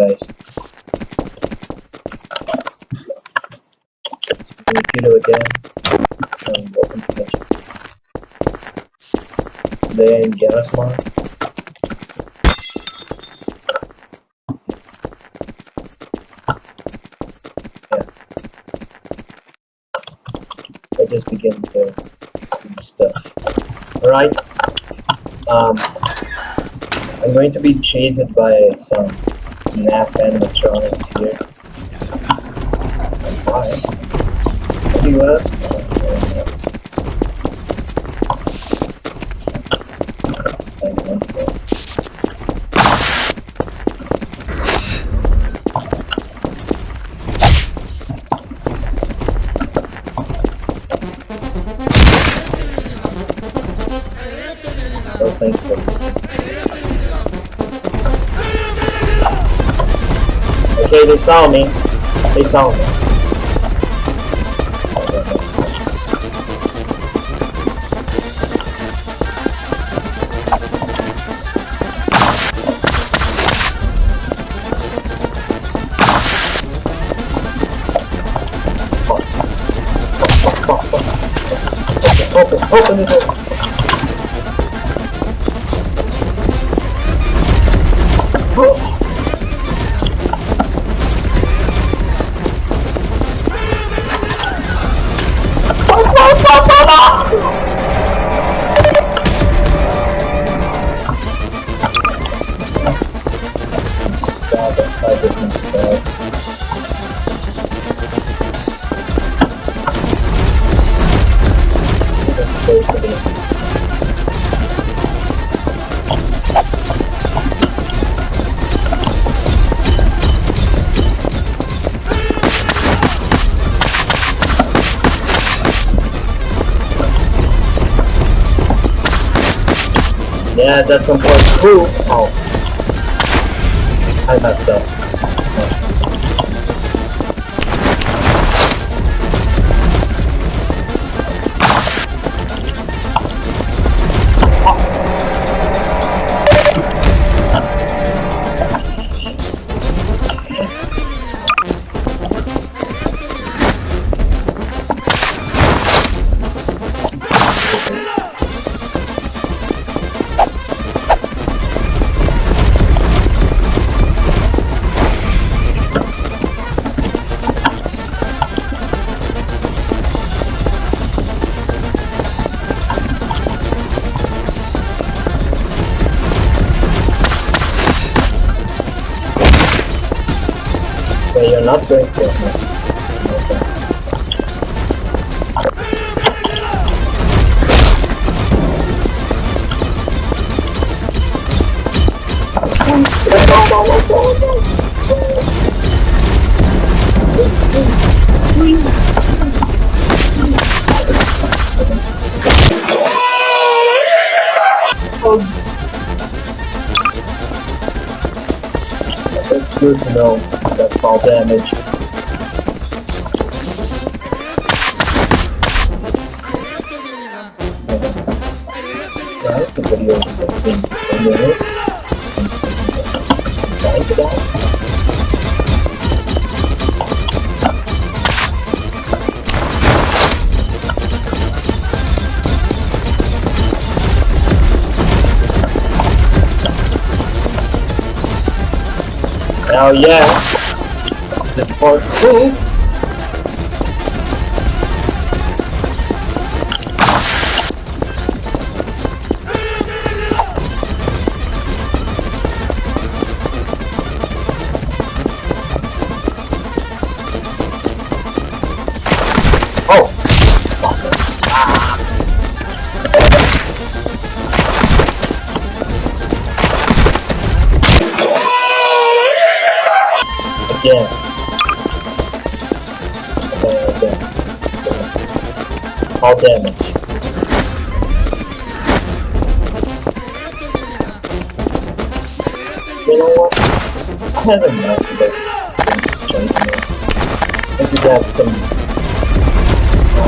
guys. Computer again. Welcome to the in Gas mod. Yeah. I just begin to do stuff. Alright. I'm going to be chased by some snap animatronics here. Why? What do you ask? No thanks for this. Okay, they saw me. They saw me. Open the door. Yeah, that's some point. Ooh. Oh. I messed up. You're not going to get me. It's good to know that's all damage. Right, the video has been 10 minutes. Trying to die. Now, yeah, this part 2. Oh! Again. All damage. You know what? I have enough of this strength. I think we got some.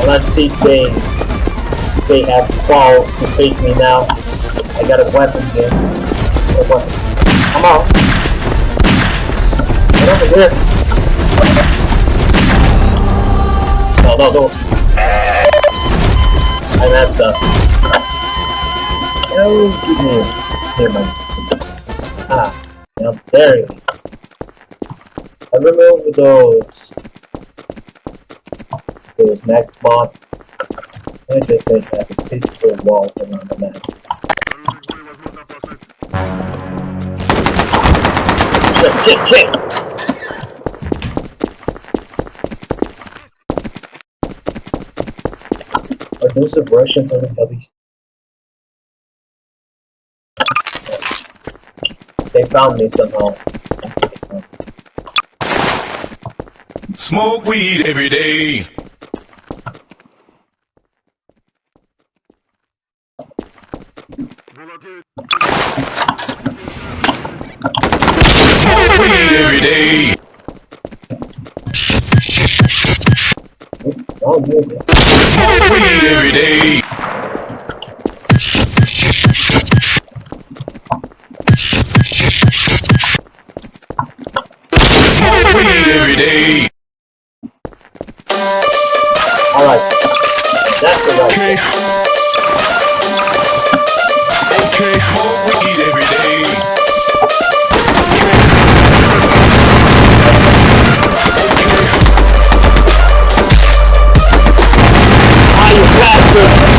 Let's see if they have balls to face me now. I got a weapon here. Come on. over here. No. I messed up. Oh, give me here, man. Now there it is. I remember those next bots. I just made have a peaceful wall around the map. Shit! Are those the Russian Teletubbies? They found me somehow. Smoke weed every day. Smoke weed every day. Oh, music. Smoke weed every day. Smoke weed every day. Alright. That's the right. Okay. Okay. Smoke weed every day. Ah, you bastard!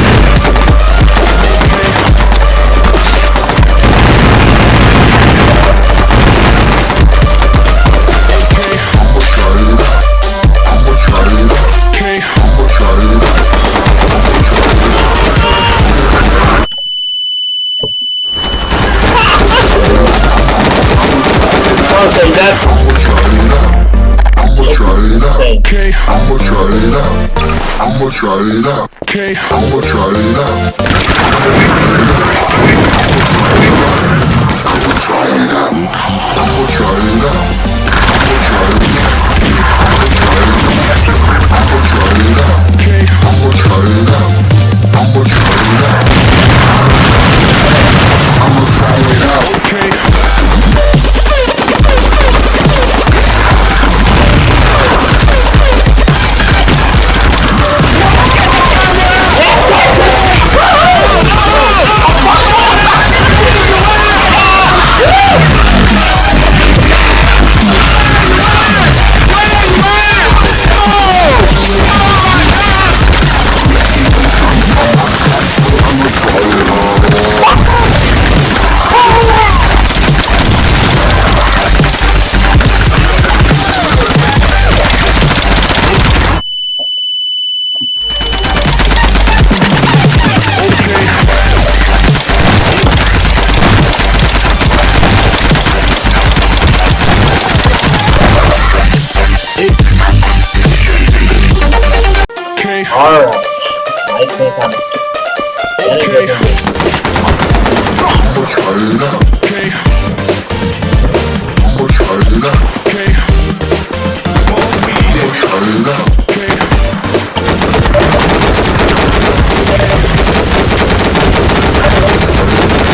Okay, that's insane. Okay. I'ma try it out. I'ma try it out. Okay. I'ma try it out. I'ma try it out. I'ma try it out. I'ma try it out. I'ma try it out. Okay. I'ma try it out. I'ma try it out. I'ma try it out. Okay. Alright. I think I'm getting Okay. good. I'ma try it out. Okay. I'ma try it out. Okay. Smoke weed I'ma every try it out. Okay. I'ma try it out.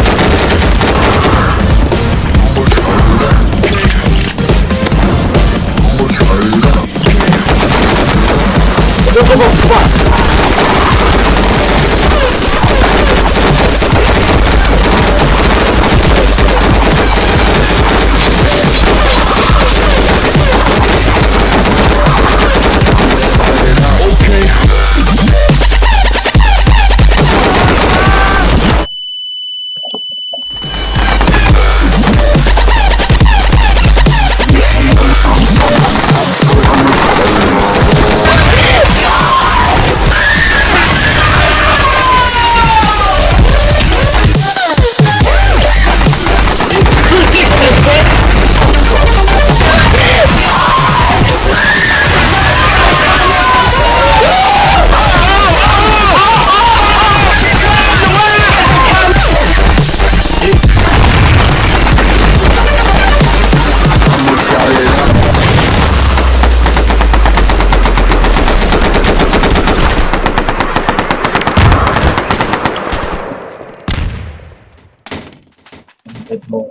I'ma try it out. Go, spot! bit more.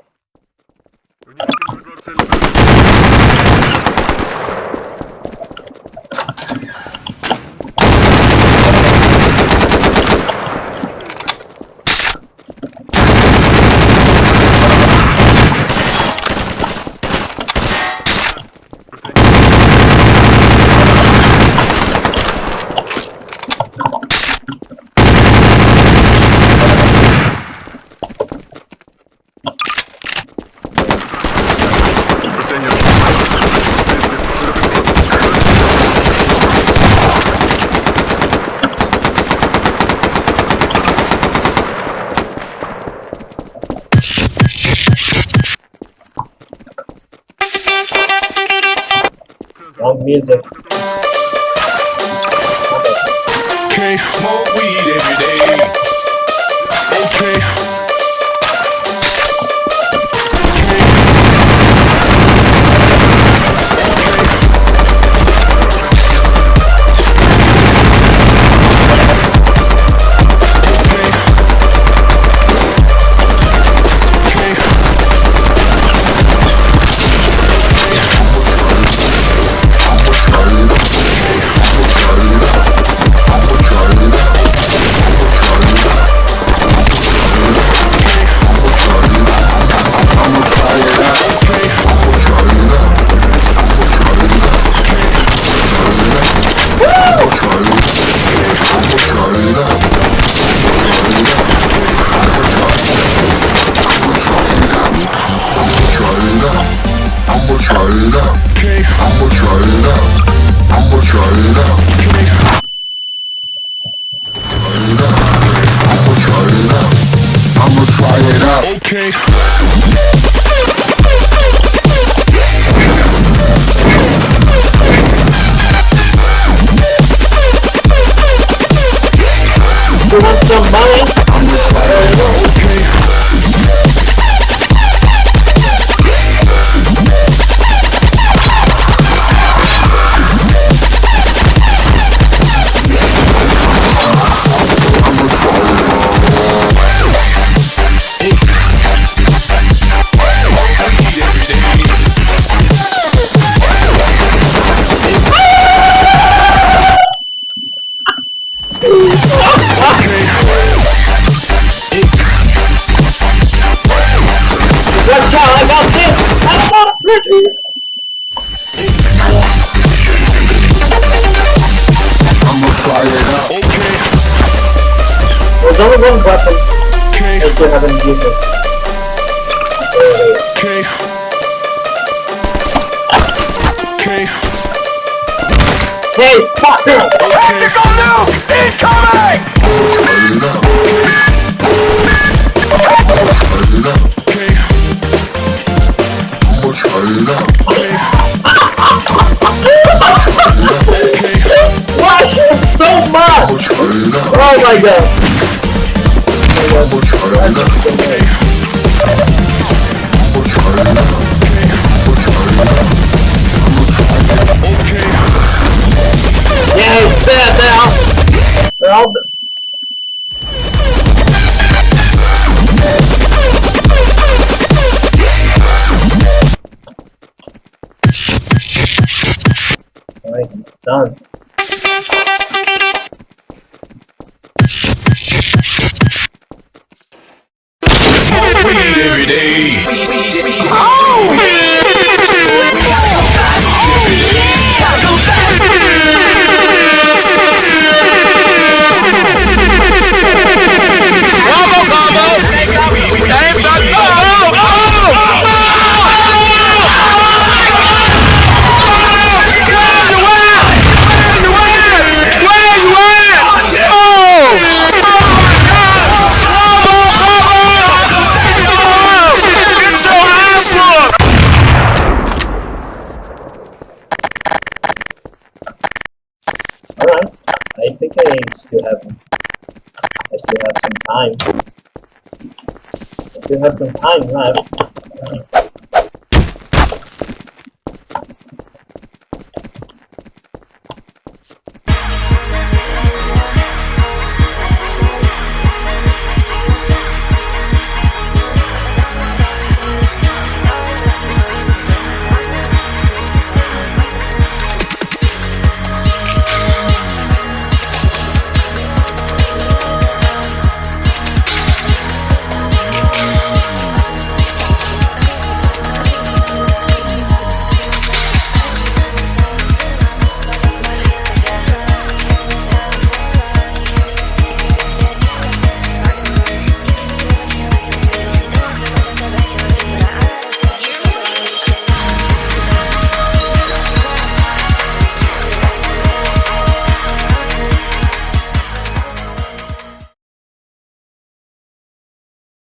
music. Okay, smoke weed every day. Okay. Okay. You want some money? Okay. Watch out, I got this! I got Ricky! I'ma try it out. Okay. There's only one weapon, Okay. and you haven't used it. Wait. Okay. Okay. Hey, fuck it! Okay. Go now! Incoming! I'ma try it out. Okay. Flashing so much! I'ma try it out. Oh my god! I'ma try it out. I'ma try it out. I'ma try it out. I'ma try it out. Okay. Yeah, it's dead now! They're all Alright, done. Smoke weed every day. Alright, I think I still have some time. I still have some time left.